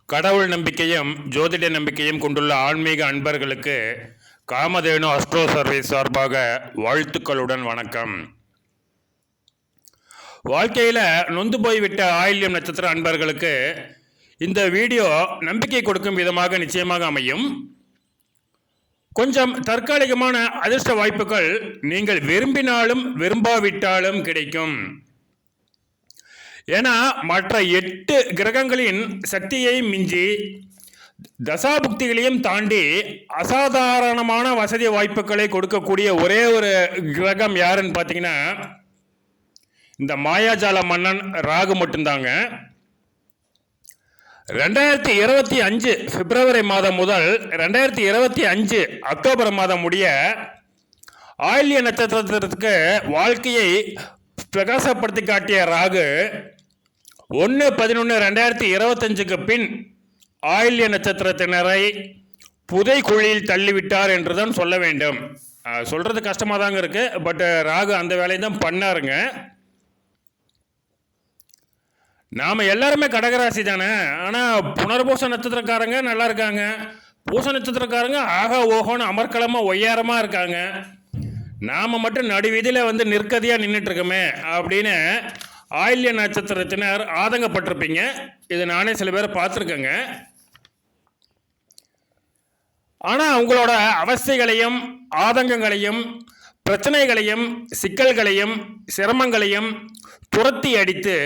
கடவுள் நம்பிக்கையும் ஜோதிட நம்பிக்கையும் கொண்டுள்ள ஆன்மீக அன்பர்களுக்கு காமதேனு அஸ்ட்ரோ சர்வீஸ் சார்பாக வாழ்த்துக்களுடன் வணக்கம். வாழ்க்கையில் நொந்து போய்விட்ட ஆயில்யம் நட்சத்திர அன்பர்களுக்கு இந்த வீடியோ நம்பிக்கை கொடுக்கும் விதமாக நிச்சயமாக அமையும். கொஞ்சம் தற்காலிகமான அதிர்ஷ்ட வாய்ப்புகள் நீங்கள் விரும்பினாலும் விரும்பாவிட்டாலும் கிடைக்கும். ஏன்னா மற்ற 8 கிரகங்களின் சக்தியை மிஞ்சி தசாபுக்திகளையும் தாண்டி அசாதாரணமான வசதி வாய்ப்புகளை கொடுக்கக்கூடிய ஒரே ஒரு கிரகம் யாருன்னு பார்த்தீங்கன்னா இந்த மாயாஜால மன்னன் ராகு மட்டும்தாங்க. 2025 பிப்ரவரி மாதம் முதல் 2025 அக்டோபர் மாதம் முடிய ஆயில்ய நட்சத்திரத்திற்கு வாழ்க்கையை பிரகாசப்படுத்தி காட்டிய ராகு 1/11/2025 பின் ஆயில்ய நட்சத்திரத்தினரை புதை குழியில் தள்ளிவிட்டார் என்றுதான் சொல்ல வேண்டும். சொல்றது கஷ்டமாக தாங்க இருக்கு. பட் ராகு அந்த வேலையை தான் பண்ணாருங்க. நாம் எல்லாருமே கடகராசி தானே. ஆனால் புனர்பூச நட்சத்திரக்காரங்க நல்லா இருக்காங்க, பூச நட்சத்திரக்காரங்க ஆகா ஓஹோன்னு அமர்க்களமாக ஒய்யாரமாக இருக்காங்க. நாம் மட்டும் நடுவீதியில் நிற்கதியாக நின்றுட்டுருக்கோமே அப்படின்னு ஆயில்ய நட்சத்திரத்தினர் ஆதங்கப்பட்டிருப்பீங்க. இது நானே சில பேரை பார்த்துருக்கேங்க. ஆனால் உங்களோட அவஸ்தைகளையும் ஆதங்கங்களையும் பிரச்சனைகளையும் சிக்கல்களையும் சிரமங்களையும் துரத்தி அடித்து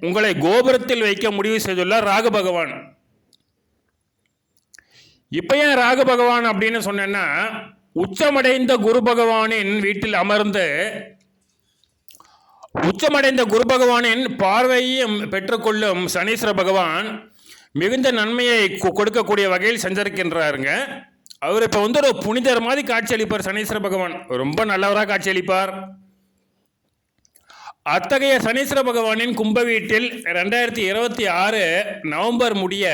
உங்களை கோபுரத்தில் வைக்க முடிவு செய்துள்ளார் ராகு பகவான். இப்போ ஏன் ராகு பகவான் அப்படின்னு சொன்னேன்னா, உச்சமடைந்த குரு பகவானின் வீட்டில் அமர்ந்து உச்சமடைந்த குரு பகவானின் பார்வையும் பெற்றுக்கொள்ளும் சனீஸ்வர பகவான் மிகுந்த நன்மையை கொடுக்கக்கூடிய வகையில் சஞ்சரிக்கின்றாருங்க. அவர் இப்போ ஒரு புனிதர் மாதிரி காட்சியளிப்பார். சனீஸ்வர பகவான் ரொம்ப நல்லவராக காட்சியளிப்பார். அத்தகைய சனீஸ்வர பகவானின் கும்ப வீட்டில் 2026 நவம்பர் முடிய,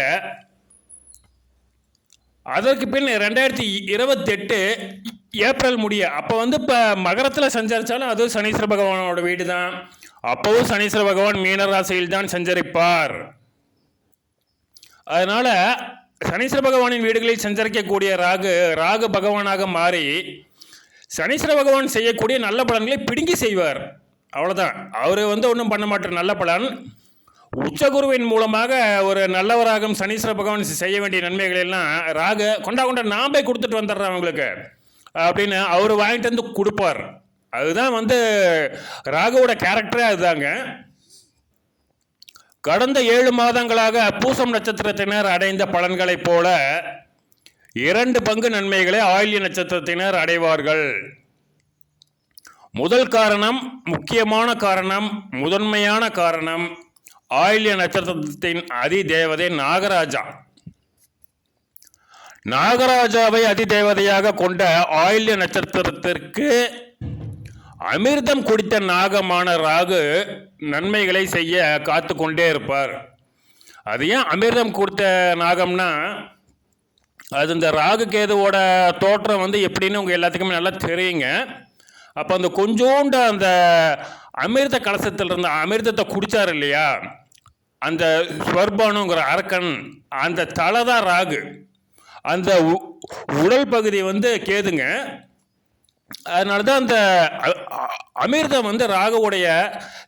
அதற்கு பின் 2028 ஏப்ரல் முடிய, அப்போ இப்போ மகரத்தில் சஞ்சரித்தாலும் அதுவும் சனீஸ்வர பகவானோட வீடு தான். அப்போவும் சனீஸ்வர பகவான் மீனராசியில் தான் சஞ்சரிப்பார். அதனால் சனீஸ்வர பகவானின் வீடுகளில் சஞ்சரிக்கக்கூடிய ராகு பகவானாக மாறி சனீஸ்வர பகவான் செய்யக்கூடிய நல்ல பலன்களை பிடுங்கி செய்வார். அவ்வளோதான். அவர் ஒன்றும் பண்ண மாட்டார். நல்ல பலன் உச்சகுருவின் மூலமாக ஒரு நல்லவராகும் சனீஸ்வர பகவான் செய்ய வேண்டிய நன்மைகள் எல்லாம் ராகு கொண்டா நான் போய் கொடுத்துட்டு வந்துடுறேன் அவங்களுக்கு அப்படின்னு அவர் வாங்கிட்டு வந்து கொடுப்பார். அதுதான் ராகுவோட கேரக்டரே அதுதாங்க. கடந்த 7 மாதங்களாக பூசம் நட்சத்திரத்தினர் அடைந்த பலன்களைப் போல 2 பங்கு நன்மைகளை ஆயில்ய நட்சத்திரத்தினர் அடைவார்கள். முதல் காரணம், முக்கியமான காரணம், முதன்மையான காரணம், ஆயில்ய நட்சத்திரத்தின் அதிதேவதை நாகராஜா. நாகராஜாவை அதிதேவதையாக கொண்ட ஆயில்ய நட்சத்திரத்திற்கு அமிர்தம் குடித்த நாகமான ராகு நன்மைகளை செய்ய காத்து கொண்டே இருப்பார். அது ஏன் அமிர்தம் கொடுத்த நாகம்னா, அது இந்த ராகு கேதுவோட தோற்றம் எப்படின்னு உங்கள் எல்லாத்துக்குமே நல்லா தெரியுங்க. அப்போ அந்த கொஞ்சோண்டு அந்த அமிர்த கலசத்தில் இருந்த அமிர்தத்தை குடித்தார் இல்லையா, அந்த ஸ்வர்பானுங்கிற அரக்கன், அந்த தலை தான் ராகு. அந்த உடல் பகுதி கேதுங்க. அதனால தான் அந்த அமிர்தம் ராகுவுடைய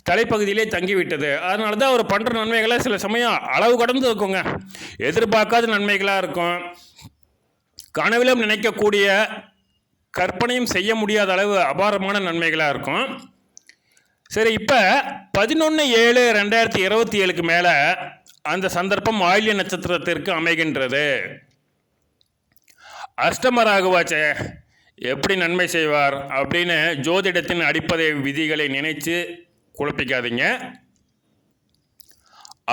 தலைப்பகுதியிலே தங்கிவிட்டது. அதனால தான் அவர் பண்ணுற நன்மைகளை சில சமயம் அளவு கடந்து இருக்குங்க. எதிர்பார்க்காத நன்மைகளாக இருக்கும். கனவிலும் நினைக்கக்கூடிய, கற்பனையும் செய்ய முடியாத அளவு அபாரமான நன்மைகளாக இருக்கும். சரி, இப்போ 11/7/2027 மேலே அந்த சந்தர்ப்பம் ஆயில்ய நட்சத்திரத்திற்கு அமைகின்றது. அஷ்டம ராகுவாச்சே எப்படி நன்மை செய்வார் அப்படின்னு ஜோதிடத்தின் அடிப்படை விதிகளை நினைச்சு குழப்பிக்காதீங்க.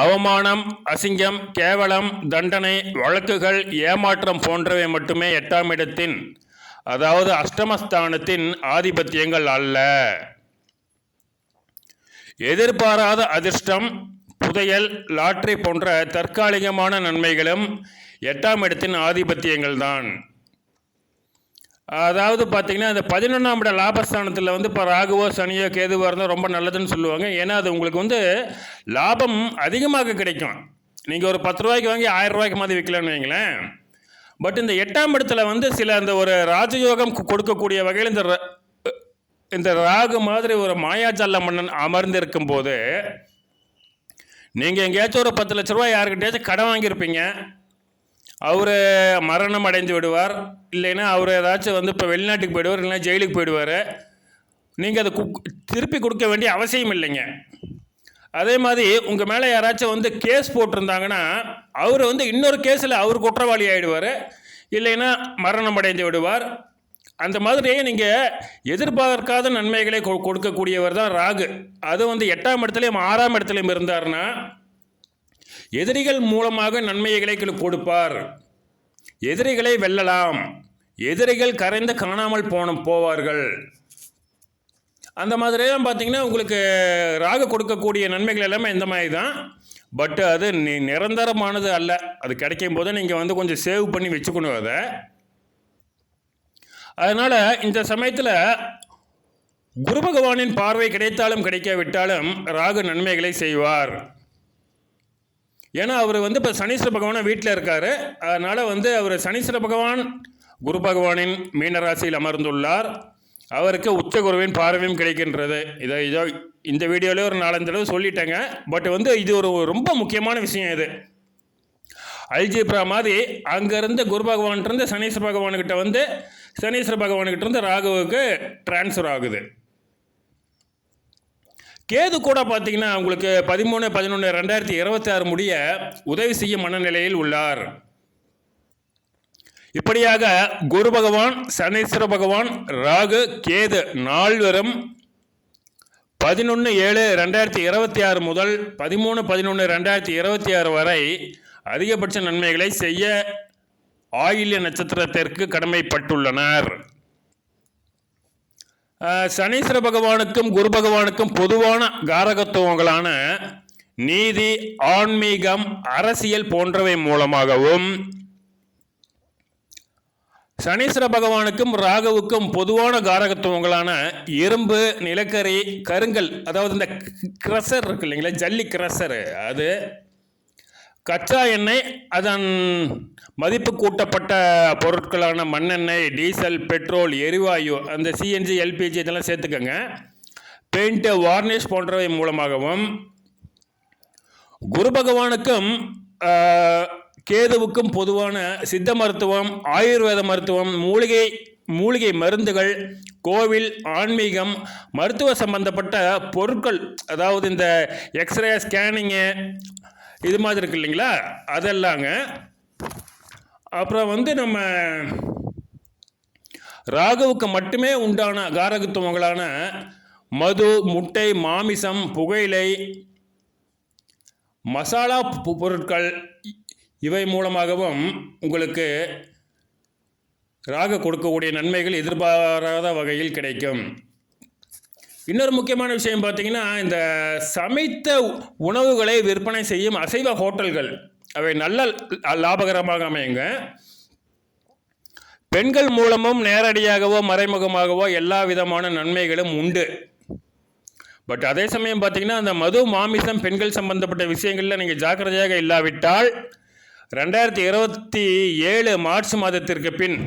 அவமானம், அசிங்கம், கேவலம், தண்டனை, வழக்குகள், ஏமாற்றம் போன்றவை மட்டுமே 8ஆம் இடத்தின், அதாவது அஷ்டமஸ்தானத்தின் ஆதிபத்தியங்கள் அல்ல. எதிர்பாராத அதிர்ஷ்டம், புதையல், லாட்டரி போன்ற தற்காலிகமான நன்மைகளும் 8ஆம் இடத்தின் ஆதிபத்தியங்கள் தான். அதாவது பார்த்தீங்கன்னா இந்த 11ஆம் இட லாபஸ்தானத்தில் இப்போ ராகுவோ சனியோ கேதுவோ இருந்தால் ரொம்ப நல்லதுன்னு சொல்லுவாங்க. ஏன்னா அது உங்களுக்கு லாபம் அதிகமாக கிடைக்கும். நீங்கள் ஒரு 10 ரூபாய்க்கு வாங்கி 1000 ரூபாய்க்கு மாதிரி விற்கலான்னு வைங்களேன். பட் இந்த 8ஆம் இடத்துல வந்து சில அந்த ஒரு ராஜயோகம் கொடுக்கக்கூடிய வகையில் இந்த ராகு மாதிரி ஒரு மாயாஜால மன்னன் அமர்ந்திருக்கும் போது நீங்கள் எங்கேயாச்சும் ஒரு 10 லட்ச ரூபாய் யாருக்கிட்டேயாச்சும் கடன் வாங்கியிருப்பீங்க. அவர் மரணம் அடைந்து விடுவார், இல்லைன்னா அவர் ஏதாச்சும் வந்து இப்போ வெளிநாட்டுக்கு போயிடுவார், இல்லைன்னா ஜெயிலுக்கு போயிடுவார். நீங்கள் அதை திருப்பி கொடுக்க வேண்டிய அவசியம் இல்லைங்க. அதே மாதிரி உங்கள் மேலே யாராச்சும் வந்து கேஸ் போட்டிருந்தாங்கன்னா அவர் வந்து இன்னொரு கேஸில் அவர் குற்றவாளி ஆகிடுவார், இல்லைன்னா மரணம் அடைந்து விடுவார். அந்த மாதிரி நீங்கள் எதிர்பார்க்காத நன்மைகளை கொடுக்கக்கூடியவர் தான் ராகு. அது வந்து 8ஆம் இடத்துலையும் 6ஆம் இடத்துலையும் இருந்தார்னா எதிரிகள் மூலமாக நன்மைகளை கொடுப்பார். எதிரிகளை வெல்லலாம், எதிரிகள் கரைந்து காணாமல் போவார்கள். அந்த மாதிரிலாம் பார்த்தீங்கன்னா உங்களுக்கு ராகு கொடுக்கக்கூடிய நன்மைகள் எல்லாமே இந்த மாதிரி தான். பட் அது நிரந்தரமானது அல்ல. அது கிடைக்கும் போது நீங்கள் வந்து கொஞ்சம் சேவ் பண்ணி வச்சுக்கணும் அதை. அதனால் இந்த சமயத்தில் குரு பகவானின் பார்வை கிடைத்தாலும் கிடைக்காவிட்டாலும் ராகு நன்மைகளை செய்வார். ஏன்னா அவர் வந்து இப்போ சனீஸ்வர பகவானை வீட்டில் இருக்கார். அதனால் வந்து அவர் சனீஸ்வர பகவான் குரு பகவானின் மீனராசியில் அமர்ந்துள்ளார். அவருக்கு உச்ச குருவின் பார்வையும் கிடைக்கின்றது. இதோ இந்த வீடியோவில் ஒரு 4-5 தடவை சொல்லிட்டேங்க. பட் வந்து இது ஒரு ரொம்ப முக்கியமான விஷயம். இது அல்ஜிப்ரா மாதிரி அங்கேருந்து குரு பகவான்கிட்ட சனீஸ்வர பகவானுக்கிட்ட வந்து சனீஸ்வர பகவானுக்கிட்ட இருந்து ராகுவுக்கு டிரான்ஸ்ஃபர் ஆகுது. கேது கூட பார்த்தீங்கன்னா உங்களுக்கு 13/11/2026 முடிய உதவி செய்யும் மனநிலையில் உள்ளார். இப்படியாக குரு பகவான், சனீஸ்வர பகவான், ராகு, கேது நால்வரும் 11/7/2026 முதல் 13/11/2026 வரை அதிகபட்ச நன்மைகளை செய்ய ஆயில்ய நட்சத்திரத்திற்கு கடமைப்பட்டுள்ளனர். சனீஸ்வர பகவானுக்கும் குரு பகவானுக்கும் பொதுவான காரகத்துவங்களான நீதி, ஆன்மீகம், அரசியல் போன்றவை மூலமாகவும், சனீஸ்வர பகவானுக்கும் ராகுவுக்கும் பொதுவான காரகத்துவங்களான இரும்பு, நிலக்கரி, கருங்கல், அதாவது இந்த கிரஷர் இருக்கு இல்லைங்களா, ஜல்லி கிரஷரு, அது கச்சா எண்ணெய், அதன் மதிப்பு கூட்டப்பட்ட பொருட்களான மண்ணெண்ணெய், டீசல், பெட்ரோல், எரிவாயு, அந்த சிஎன்ஜி, எல்பிஜி இதெல்லாம் சேர்த்துக்கோங்க, பெயிண்ட்டு, வார்னிஷ் போன்றவை மூலமாகவும், குரு பகவானுக்கும் கேதுவுக்கும் பொதுவான சித்த மருத்துவம், ஆயுர்வேத மருத்துவம், மூலிகை மருந்துகள், கோவில், ஆன்மீகம், மருத்துவ சம்பந்தப்பட்ட பொருட்கள், அதாவது இந்த எக்ஸ்ரே, ஸ்கேனிங்கு இது மாதிரி இருக்கு இல்லைங்களா, அதெல்லாங்க. அப்புறம் வந்து நம்ம ராகுவுக்கு மட்டுமே உண்டான காரகத்துவங்களான மது, முட்டை, மாமிசம், புகையிலை, மசாலா பொருட்கள் இவை மூலமாகவும் உங்களுக்கு ராகு கொடுக்கக்கூடிய நன்மைகள் எதிர்பாராத வகையில் கிடைக்கும். இன்னொரு முக்கியமான விஷயம் பார்த்தீங்கன்னா, இந்த சமைத்த உணவுகளை விற்பனை செய்யும் அசைவ ஹோட்டல்கள் அவை நல்ல லாபகரமாக அமையுங்க. பெண்கள் மூலமும் நேரடியாகவோ மறைமுகமாகவோ எல்லா விதமான நன்மைகளும் உண்டு. பட் அதே சமயம் பார்த்தீங்கன்னா, அந்த மது, மாமிசம், பெண்கள் சம்பந்தப்பட்ட விஷயங்களில் நீங்கள் ஜாக்கிரதையாக இல்லாவிட்டால் 2027 மார்ச் மாதத்திற்கு பின்,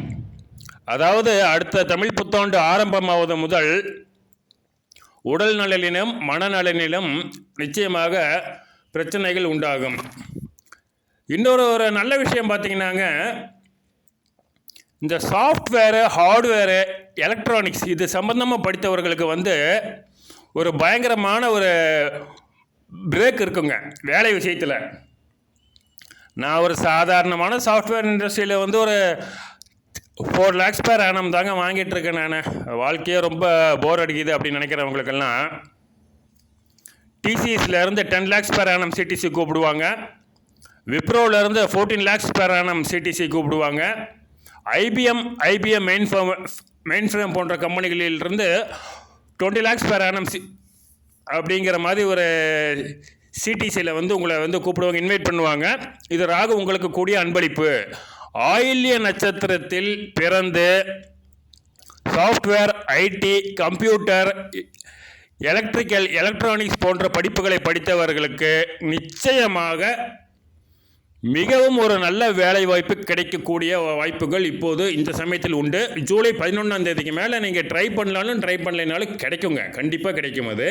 அதாவது அடுத்த தமிழ் புத்தாண்டு ஆரம்பமாவது முதல் உடல் நலனிலும் மனநலனிலும் நிச்சயமாக பிரச்சனைகள் உண்டாகும். இன்னொரு நல்ல விஷயம் பார்த்தீங்கன்னாங்க, இந்த சாஃப்ட்வேரு, ஹார்ட்வேரு, எலக்ட்ரானிக்ஸ் இது சம்பந்தமாக படித்தவர்களுக்கு வந்து ஒரு பயங்கரமான ஒரு பிரேக் இருக்குங்க வேலை விஷயத்தில். நான் ஒரு சாதாரணமான சாஃப்ட்வேர் இண்டஸ்ட்ரியில் வந்து ஒரு 4 lakhs per annum தாங்க வாங்கிட்டு இருக்கேன். நான் வாழ்க்கையே ரொம்ப போர் அடிக்குது அப்படின்னு நினைக்கிறவங்களுக்கெல்லாம் டிசிஎஸ்லேருந்து 10 lakhs per annum சிடிசி கூப்பிடுவாங்க, விப்ரோவிலேருந்து 14 lakhs per annum சிடிசி கூப்பிடுவாங்க, ஐபிஎம் மெயின் ஃப்ரேம் போன்ற கம்பெனிகளிலிருந்து 20 lakhs per annum அப்படிங்கிற மாதிரி ஒரு சிடிசியில் வந்து உங்களை வந்து கூப்பிடுவாங்க, இன்வைட் பண்ணுவாங்க. இது ராகு உங்களுக்கு கூடிய அன்பளிப்பு. ஆயில்ய நட்சத்திரத்தில் பிறந்து software, IT, computer, electrical, electronics போன்ற படிப்புகளை படித்தவர்களுக்கு நிச்சயமாக மிகவும் ஒரு நல்ல வேலை வாய்ப்பு கிடைக்கக்கூடிய வாய்ப்புகள் இப்போது இந்த சமயத்தில் உண்டு. ஜூலை 11ஆம் தேதிக்கு மேலே நீங்கள் ட்ரை பண்ணலைனாலும் கிடைக்குங்க, கண்டிப்பாக கிடைக்கும் அது.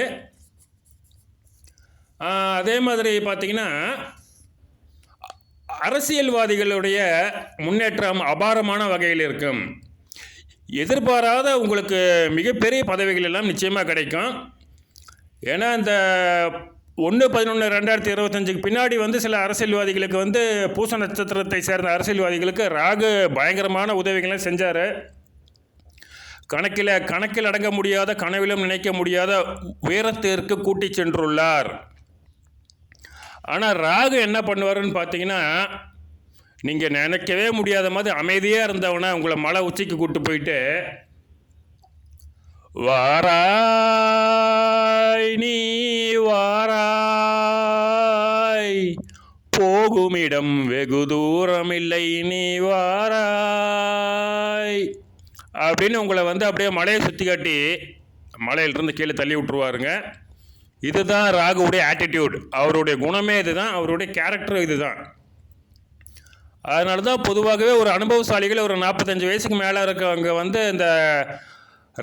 அதே மாதிரி பார்த்தீங்கன்னா அரசியல்வாதிகளுடைய முன்னேற்றம் அபாரமான வகையில் இருக்கும். எதிர்பாராத உங்களுக்கு மிகப்பெரிய பதவிகள் எல்லாம் நிச்சயமாக கிடைக்கும். ஏன்னா இந்த 1/11/2025 பின்னாடி சில அரசியல்வாதிகளுக்கு பூச நட்சத்திரத்தை சேர்ந்த அரசியல்வாதிகளுக்கு ராகு பயங்கரமான உதவிகளை செஞ்சார். கணக்கில் அடங்க முடியாத, கனவிலும் நினைக்க முடியாத உயரத்திற்கு கூட்டி சென்றுள்ளார். ஆனால் ராகு என்ன பண்ணுவாருன்னு பார்த்தீங்கன்னா, நீங்கள் நினைக்கவே முடியாத மாதிரி அமைதியாக இருந்தவனா உங்களை மலை உச்சிக்கு கூட்டு போயிட்டு, வாராய் நீ வாராய், போகுமிடம் வெகு தூரம் இல்லை நீ வாராய் அப்படின்னு உங்களை அப்படியே மலையை சுற்றி காட்டி மலையிலிருந்து கீழே தள்ளி விட்டுருவாருங்க. இதுதான் ராகுவுடைய ஆட்டிடியூட், அவருடைய குணமே இதுதான், அவருடைய கேரக்டர் இதுதான். அதனால தான் பொதுவாகவே ஒரு அனுபவசாலிகள் ஒரு 45 வயசுக்கு மேலே இருக்கவங்க இந்த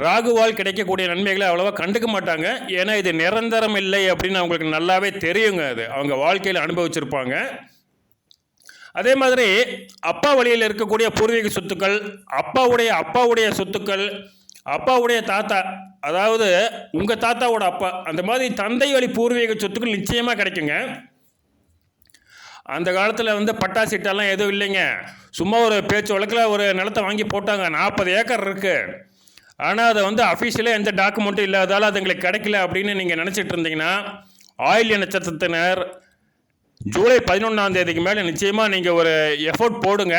ராகுவால் கிடைக்கக்கூடிய நன்மைகளை அவ்வளோவா கண்டுக்க மாட்டாங்க. ஏன்னா இது நிரந்தரம் இல்லை அப்படின்னு அவங்களுக்கு நல்லாவே தெரியுங்க, அது அவங்க வாழ்க்கையில் அனுபவிச்சிருப்பாங்க. அதே மாதிரி அப்பா வழியில் இருக்கக்கூடிய பூர்வீக சொத்துக்கள், அப்பாவுடைய சொத்துக்கள், அப்பாவுடைய தாத்தா, அதாவது உங்கள் தாத்தாவோட அப்பா, அந்த மாதிரி தந்தை வழி பூர்வீக சொத்துக்கள் நிச்சயமாக கிடைக்குங்க. அந்த காலத்தில் பட்டா சீட்டெல்லாம் எதுவும் இல்லைங்க, சும்மா ஒரு பேச்சு வழக்கில் ஒரு நிலத்தை வாங்கி போட்டாங்க. 40 ஏக்கர் இருக்குது. ஆனால் அதை அஃபீஷியலாக எந்த டாக்குமெண்ட்டும் இல்லாதால அது எங்களுக்கு கிடைக்கல அப்படின்னு நீங்கள் நினச்சிட்டு இருந்தீங்கன்னா, ஆயில்ய நட்சத்திரத்தினர் ஜூலை 11ஆம் தேதிக்கு மேலே நிச்சயமாக நீங்கள் ஒரு எஃபோர்ட் போடுங்க.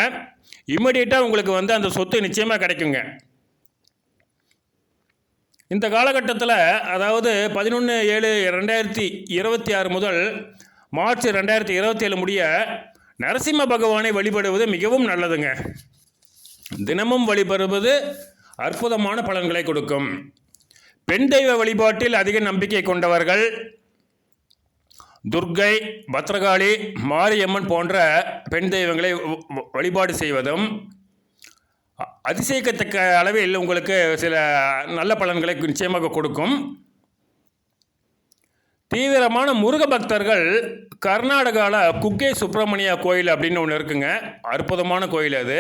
இம்மிடியேட்டாக உங்களுக்கு அந்த சொத்து நிச்சயமாக கிடைக்குங்க. இந்த காலகட்டத்தில், அதாவது 11/7/2026 முதல் மார்ச் 2027 முடிய நரசிம்ம பகவானை வழிபடுவது மிகவும் நல்லதுங்க. தினமும் வழிபடுவது அற்புதமான பலன்களை கொடுக்கும். பெண் தெய்வ வழிபாட்டில் அதிக நம்பிக்கை கொண்டவர்கள் துர்க்கை, பத்ரகாளி, மாரியம்மன் போன்ற பெண் தெய்வங்களை வழிபாடு செய்வதும் அதிசயிக்கத்தக்க அளவில் உங்களுக்கு சில நல்ல பலன்களை நிச்சயமாக கொடுக்கும். தீவிரமான முருக பக்தர்கள் கர்நாடகாவில் குக்கே சுப்பிரமணியா கோயில் அப்படின்னு ஒன்று இருக்குங்க, அற்புதமான கோயில் அது.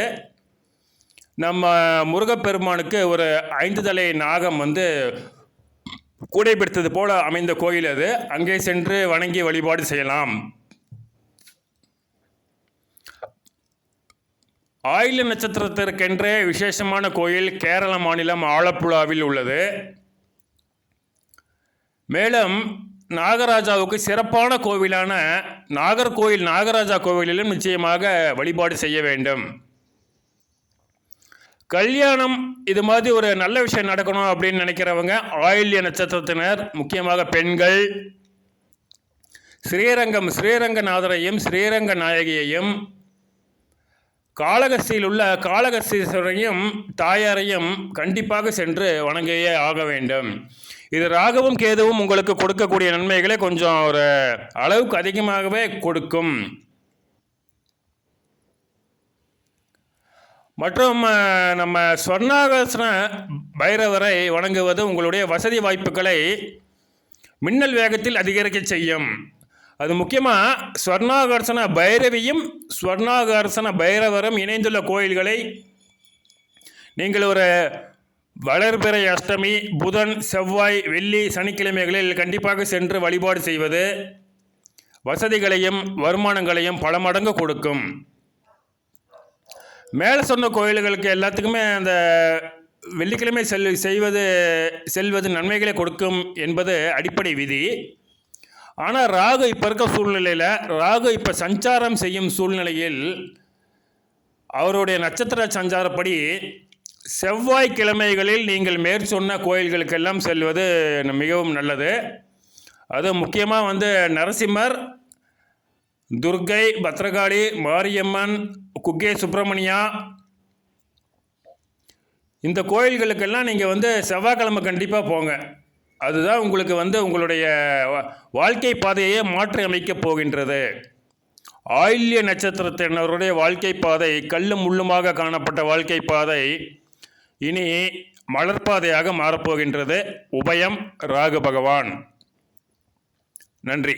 நம்ம முருகப்பெருமானுக்கு ஒரு 5 தலை நாகம் கூடை பிடித்தது போல அமைந்த கோயில் அது. அங்கே சென்று வணங்கி வழிபாடு செய்யலாம். ஆயில்ய நட்சத்திரத்திற்கென்றே விசேஷமான கோயில் கேரள மாநிலம் ஆலப்புழாவில் உள்ளது. மேலும் நாகராஜாவுக்கு சிறப்பான கோவிலான நாகர்கோயில் நாகராஜா கோவிலிலும் நிச்சயமாக வழிபாடு செய்ய வேண்டும். கல்யாணம் இது மாதிரி ஒரு நல்ல விஷயம் நடக்கணும் அப்படின்னு நினைக்கிறவங்க ஆயில்ய நட்சத்திரத்தினர், முக்கியமாக பெண்கள், ஸ்ரீரங்கநாதரையும் ஸ்ரீரங்க நாயகியையும் காளகஸ்தியில் உள்ள காளகஸ்தீஸ்வரையும் தாயாரையும் கண்டிப்பாக சென்று வணங்கியே ஆக வேண்டும். இது ராகுவும் கேதுவும் உங்களுக்கு கொடுக்கக்கூடிய நன்மைகளை கொஞ்சம் ஒரு அளவுக்கு அதிகமாகவே கொடுக்கும். மற்றும் நம்ம ஸ்வர்ணாகர்ஷண பைரவரை வணங்குவது உங்களுடைய வசதி வாய்ப்புகளை மின்னல் வேகத்தில் அதிகரிக்க செய்யும். அது முக்கியமாக ஸ்வர்ணாகர்ஷண பைரவியும் ஸ்வர்ணாகர்ஷண பைரவரும் இணைந்துள்ள கோயில்களை நீங்கள் ஒரு வளர்பிறை அஷ்டமி, புதன், செவ்வாய், வெள்ளி, சனிக்கிழமைகளில் கண்டிப்பாக சென்று வழிபாடு செய்வது வசதிகளையும் வருமானங்களையும் பல மடங்கு கொடுக்கும். மேலே சொன்ன கோயில்களுக்கு எல்லாத்துக்குமே அந்த வெள்ளிக்கிழமை செல்வது நன்மைகளை கொடுக்கும் என்பது அடிப்படை விதி. ஆனால் ராகு இப்போ இருக்க சூழ்நிலையில், ராகு இப்போ சஞ்சாரம் செய்யும் சூழ்நிலையில் அவருடைய நட்சத்திர சஞ்சாரப்படி செவ்வாய்க்கிழமைகளில் நீங்கள் மேற்சொன்ன கோயில்களுக்கெல்லாம் செல்வது மிகவும் நல்லது. அது முக்கியமாக நரசிம்மர், துர்க்கை, பத்ரகாளி, மாரியம்மன், குக்கே சுப்பிரமணியா, இந்த கோயில்களுக்கெல்லாம் நீங்கள் செவ்வாய்க்கிழமை கண்டிப்பாக போங்க. அதுதான் உங்களுக்கு உங்களுடைய வாழ்க்கை பாதையை மாற்றி அமைக்கப் போகின்றது. ஆயில்ய நட்சத்திரத்தினருடைய வாழ்க்கை பாதை கல்லும் முள்ளுமாக காணப்பட்ட வாழ்க்கை பாதை இனி மலர்பாதையாக மாறப்போகின்றது. உபயம் ராகு பகவான். நன்றி.